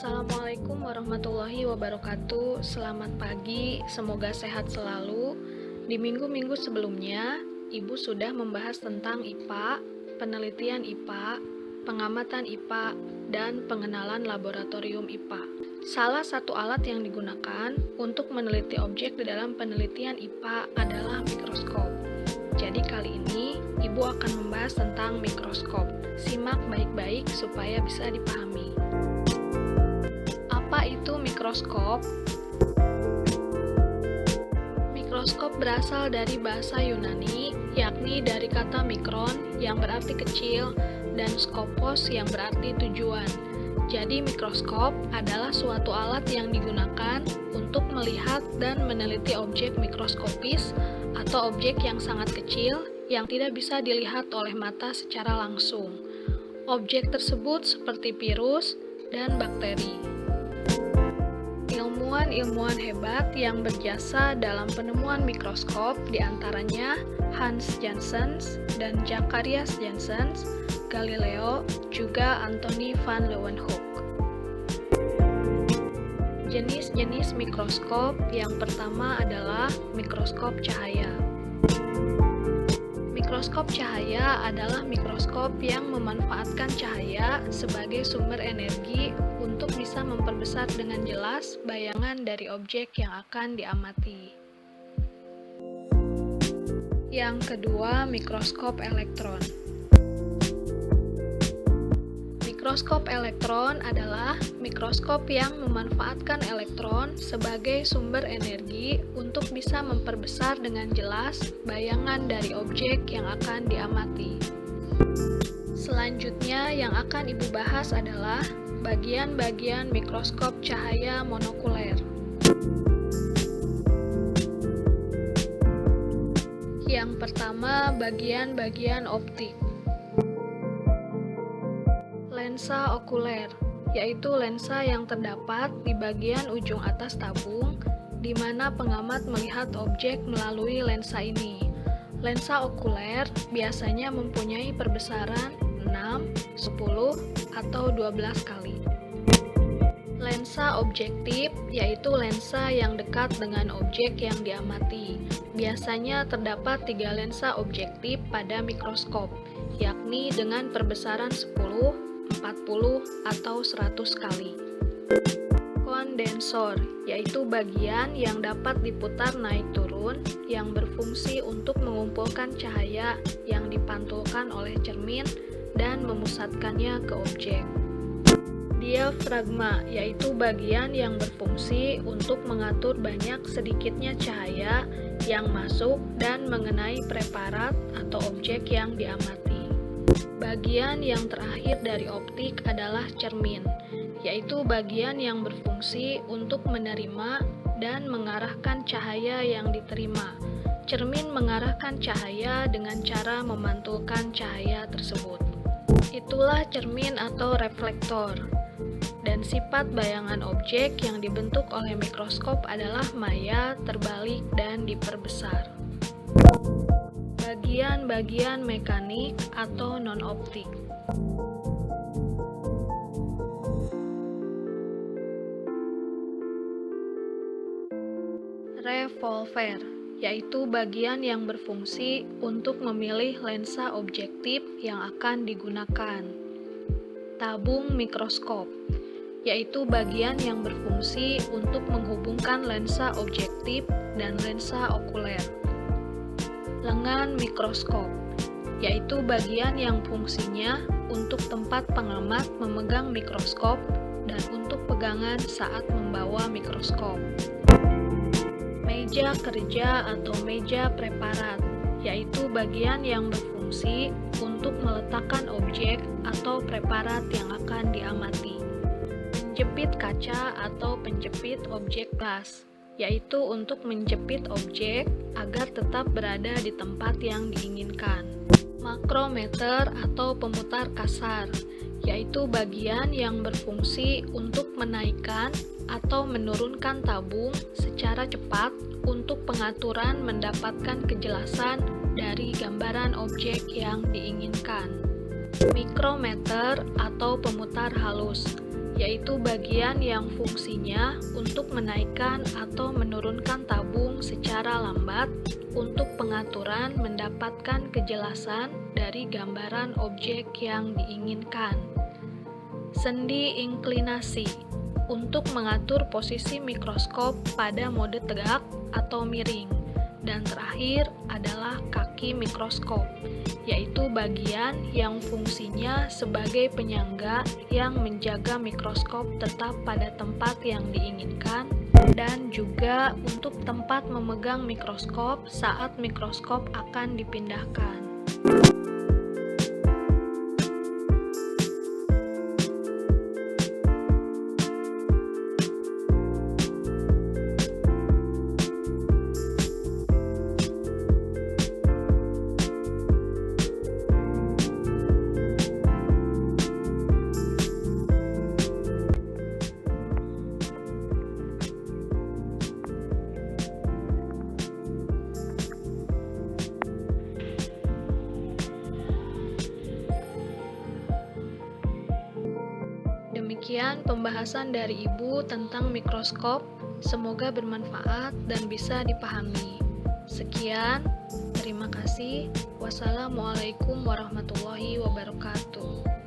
Assalamualaikum warahmatullahi wabarakatuh. Selamat pagi, semoga sehat selalu. Di minggu-minggu sebelumnya, Ibu sudah membahas tentang IPA, penelitian IPA, pengamatan IPA, dan pengenalan laboratorium IPA. Salah satu alat yang digunakan untuk meneliti objek di dalam penelitian IPA adalah mikroskop. Jadi kali ini, Ibu akan membahas tentang mikroskop. Simak baik-baik supaya bisa dipahami. Apa itu mikroskop? Mikroskop berasal dari bahasa Yunani, yakni dari kata mikron yang berarti kecil dan skopos yang berarti tujuan. Jadi mikroskop adalah suatu alat yang digunakan untuk melihat dan meneliti objek mikroskopis atau objek yang sangat kecil yang tidak bisa dilihat oleh mata secara langsung. Objek tersebut seperti virus dan bakteri. Ilmuwan-ilmuwan hebat yang berjasa dalam penemuan mikroskop diantaranya Hans Janssens dan Zacharias Janssens, Galileo, juga Antony van Leeuwenhoek. Jenis-jenis mikroskop yang pertama adalah mikroskop cahaya. Mikroskop cahaya adalah mikroskop yang memanfaatkan cahaya sebagai sumber energi untuk bisa memperbesar dengan jelas bayangan dari objek yang akan diamati. Yang kedua, mikroskop elektron. Mikroskop elektron adalah mikroskop yang memanfaatkan elektron sebagai sumber energi untuk bisa memperbesar dengan jelas bayangan dari objek yang akan diamati. Selanjutnya yang akan Ibu bahas adalah bagian-bagian mikroskop cahaya monokuler. Yang pertama, bagian-bagian optik. Lensa okuler, yaitu lensa yang terdapat di bagian ujung atas tabung, di mana pengamat melihat objek melalui lensa ini. Lensa okuler biasanya mempunyai perbesaran 6, 10, atau 12 kali. Lensa objektif, yaitu lensa yang dekat dengan objek yang diamati. Biasanya terdapat 3 lensa objektif pada mikroskop, yakni dengan perbesaran 10, 40, atau 100 kali. Kondensor, yaitu bagian yang dapat diputar naik turun yang berfungsi untuk mengumpulkan cahaya yang dipantulkan oleh cermin dan memusatkannya ke objek. Diafragma, yaitu bagian yang berfungsi untuk mengatur banyak sedikitnya cahaya yang masuk dan mengenai preparat atau objek yang diamati. Bagian yang terakhir dari optik adalah cermin, yaitu bagian yang berfungsi untuk menerima dan mengarahkan cahaya yang diterima. Cermin mengarahkan cahaya dengan cara memantulkan cahaya tersebut. Itulah cermin atau reflektor. Dan sifat bayangan objek yang dibentuk oleh mikroskop adalah maya, terbalik, dan diperbesar. Bagian-bagian mekanik atau non-optik. Revolver, yaitu bagian yang berfungsi untuk memilih lensa objektif yang akan digunakan. Tabung mikroskop, yaitu bagian yang berfungsi untuk menghubungkan lensa objektif dan lensa okuler. Lengan mikroskop, yaitu bagian yang fungsinya untuk tempat pengamat memegang mikroskop dan untuk pegangan saat membawa mikroskop. Meja kerja atau meja preparat, yaitu bagian yang berfungsi untuk meletakkan objek atau preparat yang akan diamati. Penjepit kaca atau penjepit objek gas, yaitu untuk menjepit objek agar tetap berada di tempat yang diinginkan. Makrometer atau pemutar kasar, yaitu bagian yang berfungsi untuk menaikkan atau menurunkan tabung secara cepat untuk pengaturan mendapatkan kejelasan dari gambaran objek yang diinginkan. Mikrometer atau pemutar halus, yaitu bagian yang fungsinya untuk menaikkan atau menurunkan tabung secara lambat untuk pengaturan mendapatkan kejelasan dari gambaran objek yang diinginkan. Sendi inklinasi untuk mengatur posisi mikroskop pada mode tegak atau miring. Dan terakhir adalah kaki mikroskop, yaitu bagian yang fungsinya sebagai penyangga yang menjaga mikroskop tetap pada tempat yang diinginkan dan juga untuk tempat memegang mikroskop saat mikroskop akan dipindahkan. Demikian pembahasan dari Ibu tentang mikroskop. Semoga bermanfaat dan bisa dipahami. Sekian, terima kasih. Wassalamualaikum warahmatullahi wabarakatuh.